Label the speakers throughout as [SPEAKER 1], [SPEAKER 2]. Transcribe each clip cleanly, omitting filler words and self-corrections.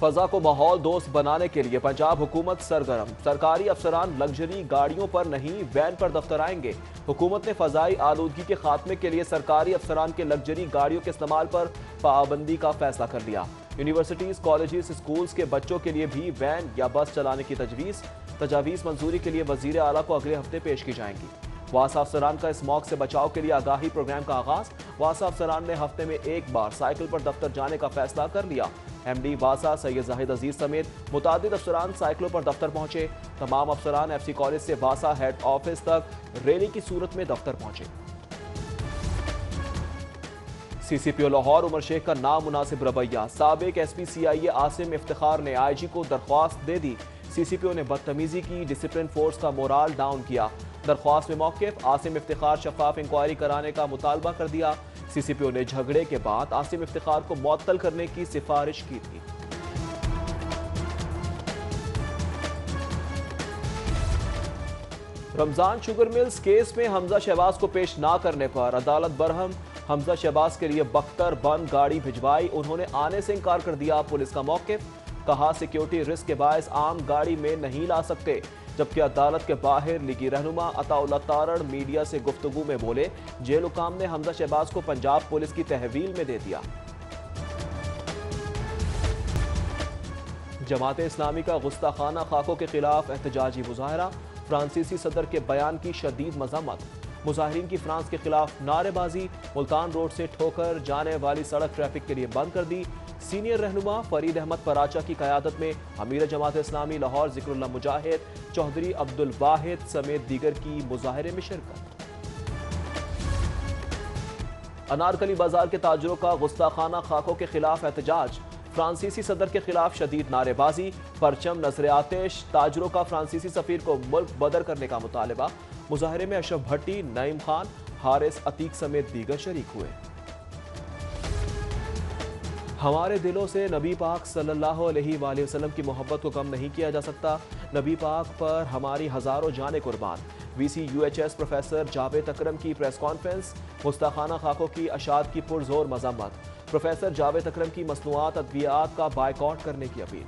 [SPEAKER 1] فضا کو ماحول دوست بنانے کے لیے پنجاب حکومت سرگرم، سرکاری افسران لگژری گاڑیوں پر نہیں وین پر دفتر آئیں گے۔ حکومت نے فضائی آلودگی کے خاتمے کے لیے سرکاری افسران کے لگژری گاڑیوں کے استعمال پر پابندی کا فیصلہ کر لیا۔ یونیورسٹیز، کالجز، اسکولز کے بچوں کے لیے بھی وین یا بس چلانے کی تجاویز منظوری کے لیے وزیر اعلیٰ کو اگلے ہفتے پیش کی جائیں گی۔ واسا افسران کا اسموگ سے بچاؤ کے لیے آگاہی پروگرام کا آغاز، واسا افسران نے ہفتے میں ایک بار سائیکل پر دفتر جانے کا فیصلہ کر لیا۔ ایم ڈی واسا سید زاہد عزیز سمیت متعدد افسران سائیکلوں پر دفتر پہنچے۔ تمام افسران ایف سی کالج سے واسا ہیڈ آفس تک ریلی کی صورت میں دفتر پہنچے۔ سی سی پی او لاہور عمر شیخ کا نامناسب رویہ، سابق ایس پی سی آئی اے عاصم افتخار نے آئی جی کو درخواست دے دی۔ سی سی پی او نے بدتمیزی کی، ڈسپلن فورس کا مورال ڈاؤن کیا۔ درخواست میں موقف، عاصم افتخار شفاف انکوائری کرانے کا مطالبہ کر دیا۔ سی سی پی او نے جھگڑے کے بعد عاصم افتخار کو معطل کرنے کی سفارش کی تھی۔ رمضان شوگر ملز کیس میں حمزہ شہباز کو پیش نہ کرنے پر عدالت برہم، حمزہ شہباز کے لیے بختر بند گاڑی بھجوائی، انہوں نے آنے سے انکار کر دیا۔ پولیس کا موقف، کہا سیکیورٹی رسک کے باعث عام گاڑی میں نہیں لا سکتے، جبکہ عدالت کے باہر لیگی رہنما عطا اللہ تارڑ میڈیا سے گفتگو میں بولے جیل حکام نے حمزہ شہباز کو پنجاب پولیس کی تحویل میں دے دیا۔ جماعت اسلامی کا گستاخانہ خاکوں کے خلاف احتجاجی مظاہرہ، فرانسیسی صدر کے بیان کی شدید مذمت، مظاہرین کی فرانس کے خلاف نعرے بازی، ملتان روڈ سے ٹھوکر جانے والی سڑک ٹریفک کے لیے بند کر دی۔ سینئر رہنما فرید احمد پراچا کی قیادت میں امیر جماعت اسلامی لاہور ذکر اللہ مجاہد چوہدری عبد الواحد سمیت دیگر کی مظاہرے میں شرکت۔ انارکلی بازار کے تاجروں کا گستاخانہ خاکوں کے خلاف احتجاج، فرانسیسی صدر کے خلاف شدید نعرے بازی، پرچم نظر آتش، تاجروں کا فرانسیسی سفیر کو ملک بدر کرنے کا مطالبہ۔ مظاہرے میں اشرف بھٹی، نعیم خان، حارث عتیق سمیت دیگر شریک ہوئے۔ ہمارے دلوں سے نبی پاک صلی اللہ علیہ وآلہ وسلم کی محبت کو کم نہیں کیا جا سکتا، نبی پاک پر ہماری ہزاروں جانیں قربان۔ V C U H S professor Javed Akram کی پریس کانفرنس، گستاخانہ خاکوں کی اشاعت کی پرزور مذمت، پروفیسر جاوید اکرم کی مصنوعات ادویات کا بائیکاٹ کرنے کی اپیل۔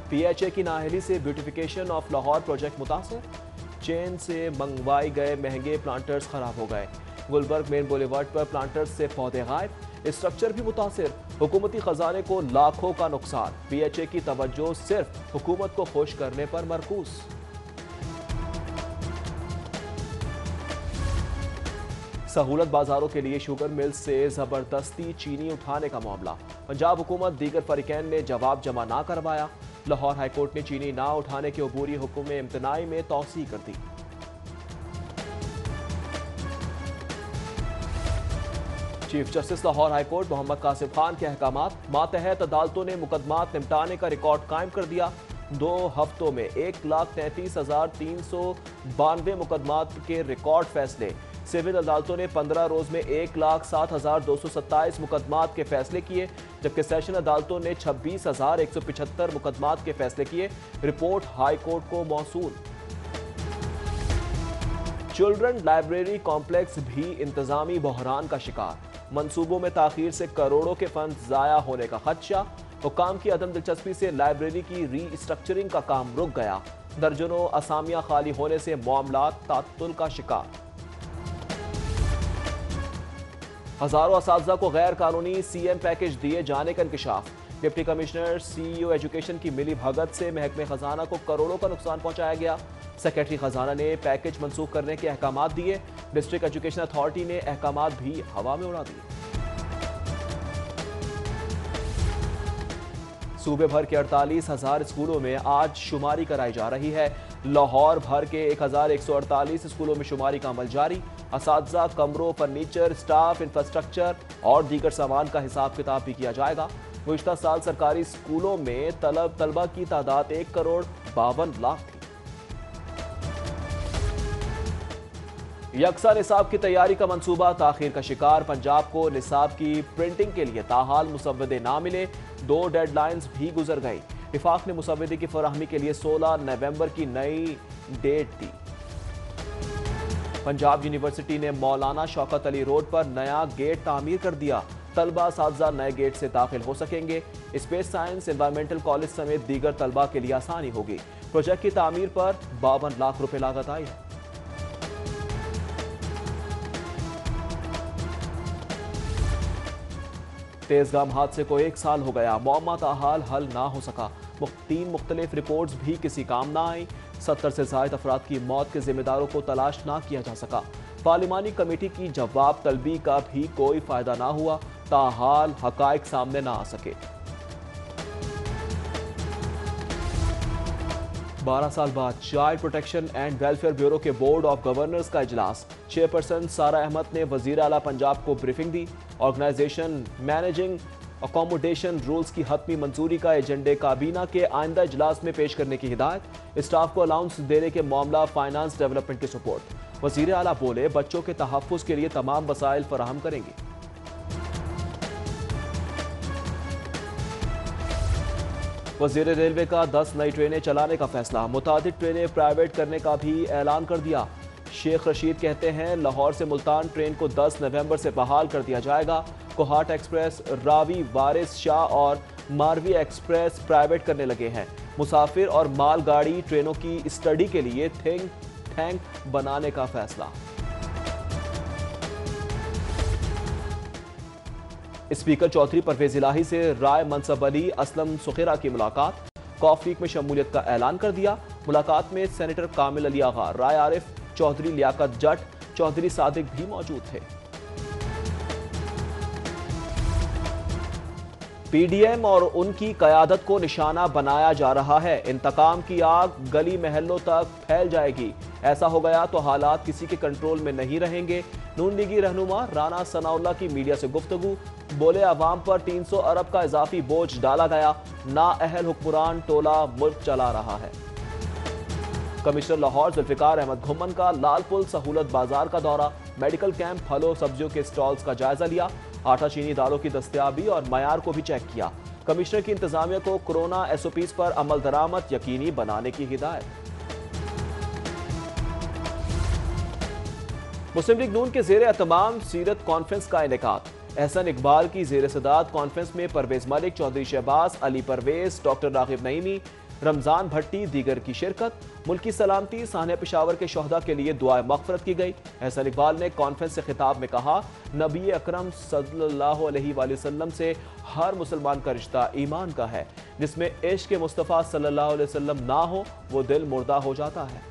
[SPEAKER 1] پی ایچ اے کی نااہلی سے بیوٹیفیکیشن آف لاہور پروجیکٹ متاثر، چین سے منگوائے گئے مہنگے پلانٹرز خراب ہو گئے، گلبرگ مین بولیوارڈ پر پلانٹرز سے پودے غائب، اسٹرکچر بھی متاثر، حکومتی خزانے کو لاکھوں کا نقصان، پی ایچ اے کی توجہ صرف حکومت کو خوش کرنے پر مرکوز۔ سہولت بازاروں کے لیے شوگر ملز سے زبردستی چینی اٹھانے کا معاملہ، پنجاب حکومت دیگر فریقین نے جواب جمع نہ کروایا، لاہور ہائی کورٹ نے چینی نہ اٹھانے کے عبوری حکم امتناعی میں توسیع کر دی۔ Chief justice Lahore high court Muhammad Qasim Khan کے احکامات، ماتحت عدالتوں نے مقدمات نمٹانے کا ریکارڈ قائم کر دیا، 2 ہفتوں میں 1,33,392 مقدمات کے ریکارڈ فیصلے، سول عدالتوں نے 15 روز میں 1,07,227 مقدمات کے فیصلے کیے، جبکہ سیشن عدالتوں نے 26,175 مقدمات کے فیصلے کیے، رپورٹ ہائی کورٹ کو موصول۔ چلڈرن لائبریری کمپلیکس بھی انتظامی بحران کا شکار، منصوبوں میں تاخیر سے کروڑوں کے فنڈ ضائع ہونے کا خدشہ، حکام کی عدم دلچسپی سے لائبریری کی ری اسٹرکچرنگ کا کام رک گیا، درجنوں اسامیاں خالی ہونے سے معاملات تعطل کا شکار۔ ہزاروں اساتذہ کو غیر قانونی سی ایم پیکج دیے جانے کا انکشاف، ڈپٹی کمشنر سی ای او ایجوکیشن کی ملی بھگت سے محکمہ خزانہ کو کروڑوں کا نقصان پہنچایا گیا، سیکرٹری خزانہ نے پیکج منسوخ کرنے کے احکامات دیے، ڈسٹرکٹ ایجوکیشن اتھارٹی نے احکامات بھی ہوا میں اڑا دیے۔ صوبے بھر کے 48,000 اسکولوں میں آج شماری کرائی جا رہی ہے، لاہور بھر کے 1,148 اسکولوں میں شماری کا عمل جاری، اساتذہ، کمروں، فرنیچر، اسٹاف، انفراسٹرکچر اور دیگر سامان کا حساب کتاب بھی کیا جائے گا۔ گزشتہ سال سرکاری اسکولوں میں طلبہ کی تعداد 1,52,00,000 تھی۔ یکساں نصاب کی تیاری کا منصوبہ تاخیر کا شکار، پنجاب کو نصاب کی پرنٹنگ کے لیے تاحال مسودے نہ ملے، 2 ڈیڈ لائنز بھی گزر گئی، وفاق نے مسودے کی فراہمی کے لیے 16 نومبر کی نئی ڈیٹ دی۔ پنجاب یونیورسٹی نے مولانا شوکت علی روڈ پر نیا گیٹ تعمیر کر دیا، طلبہ اساتذہ نئے گیٹ سے داخل ہو سکیں گے۔ اسپیس سائنس انوائرمنٹل کالج سمیت دیگر طلبہ کے لیے آسانی ہوگی۔ پروجیکٹ کی تعمیر پر 52 لاکھ روپے لاگت آئی ہے۔ تیزگام حادثے کو 1 سال ہو گیا، معمہ تاحال حل نہ ہو سکا۔ 3 مختلف رپورٹس بھی کسی کام نہ آئیں۔ 70 سے زائد افراد کی موت کے ذمہ داروں کو تلاش نہ کیا جا سکا۔ پارلیمانی کمیٹی کی جواب طلبی کا بھی کوئی فائدہ نہ ہوا، تاحال حقائق سامنے نہ آ سکے۔ 12 سال بعد child protection and welfare bureau کے بورڈ آف گورنرز کا اجلاس۔ چیئرپرسن سارہ احمد نے وزیر اعلیٰ پنجاب کو بریفنگ دی۔ آرگنائزیشن مینیجنگ اکوموڈیشن رولز کی حتمی منظوری کا ایجنڈے کابینہ کے آئندہ اجلاس میں پیش کرنے کی ہدایت۔ اسٹاف کو الاؤنس دینے کے معاملہ فائنانس ڈیولپمنٹ کی سپورٹ۔ وزیر اعلیٰ بولے بچوں کے تحفظ کے لیے تمام وسائل فراہم کریں گے۔ وزیر ریلوے کا 10 نئی ٹرینیں چلانے کا فیصلہ، متعدد ٹرینیں پرائیویٹ کرنے کا بھی اعلان کر دیا۔ شیخ رشید کہتے ہیں لاہور سے ملتان ٹرین کو 10 نومبر سے بحال کر دیا جائے گا۔ کوہاٹ ایکسپریس، راوی وارث شاہ اور ماروی ایکسپریس پرائیویٹ کرنے لگے ہیں۔ مسافر اور مال گاڑی ٹرینوں کی اسٹڈی کے لیے تھنک ٹینک بنانے کا فیصلہ۔ اسپیکر چودھری پرویز الہی سے رائے منصب علی اسلم سخیرہ کی ملاقات، کاف ویک میں شمولیت کا اعلان کر دیا۔ ملاقات میں سینیٹر کامل علی آغا، رائے عارف، چودھری لیاقت جٹ، چودھری صادق بھی موجود تھے۔ پی ڈی ایم اور ان کی قیادت کو نشانہ بنایا جا رہا ہے، انتقام کی آگ گلی محلوں تک پھیل جائے گی، ایسا ہو گیا تو حالات کسی کے کنٹرول میں نہیں رہیں گے۔ نون لیگی رہنما رانا ثناء اللہ کی میڈیا سے گفتگو، بولے عوام پر 300 ارب کا اضافی بوجھ ڈالا گیا، نااہل حکمران ٹولہ ملک چلا رہا ہے۔ کمشنر لاہور ذوالفقار احمد گھمن کا لال پل سہولت بازار کا دورہ، میڈیکل کیمپ، پھلوں سبزیوں کے سٹالز کا جائزہ لیا، آٹا چینی دالوں کی دستیابی اور معیار کو بھی چیک کیا۔ کمشنر کی انتظامیہ کو کورونا ایس او پیز پر عمل درآمد یقینی بنانے کی ہدایت۔ مسلم لیگ نون کے زیر اہتمام سیرت کانفرنس کا انعقاد۔ احسن اقبال کی زیر صدارت کانفرنس میں پرویز ملک، چودھری شہباز، علی پرویز، ڈاکٹر راغب نعیمی، رمضان بھٹی دیگر کی شرکت۔ ملکی سلامتی، سانحہ پشاور کے شہداء کے لیے دعائے مغفرت کی گئی۔ احسن اقبال نے کانفرنس سے خطاب میں کہا، نبی اکرم صلی اللہ علیہ وآلہ وسلم سے ہر مسلمان کا رشتہ ایمان کا ہے، جس میں عشق مصطفیٰ صلی اللہ علیہ وسلم نہ ہو وہ دل مردہ ہو جاتا ہے۔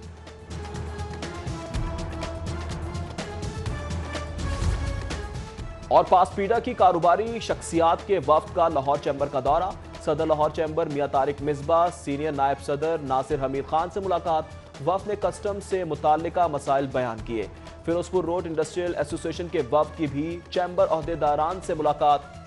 [SPEAKER 1] اور پاس پیڈا کی کاروباری شخصیات کے وفد کا لاہور چیمبر کا دورہ، صدر لاہور چیمبر میاں طارق مصباح، سینئر نائب صدر ناصر حمید خان سے ملاقات۔ وفد نے کسٹم سے متعلقہ مسائل بیان کیے۔ فیروز پور روڈ انڈسٹریل ایسوسی ایشن کے وفد کی بھی چیمبر عہدیداران سے ملاقات۔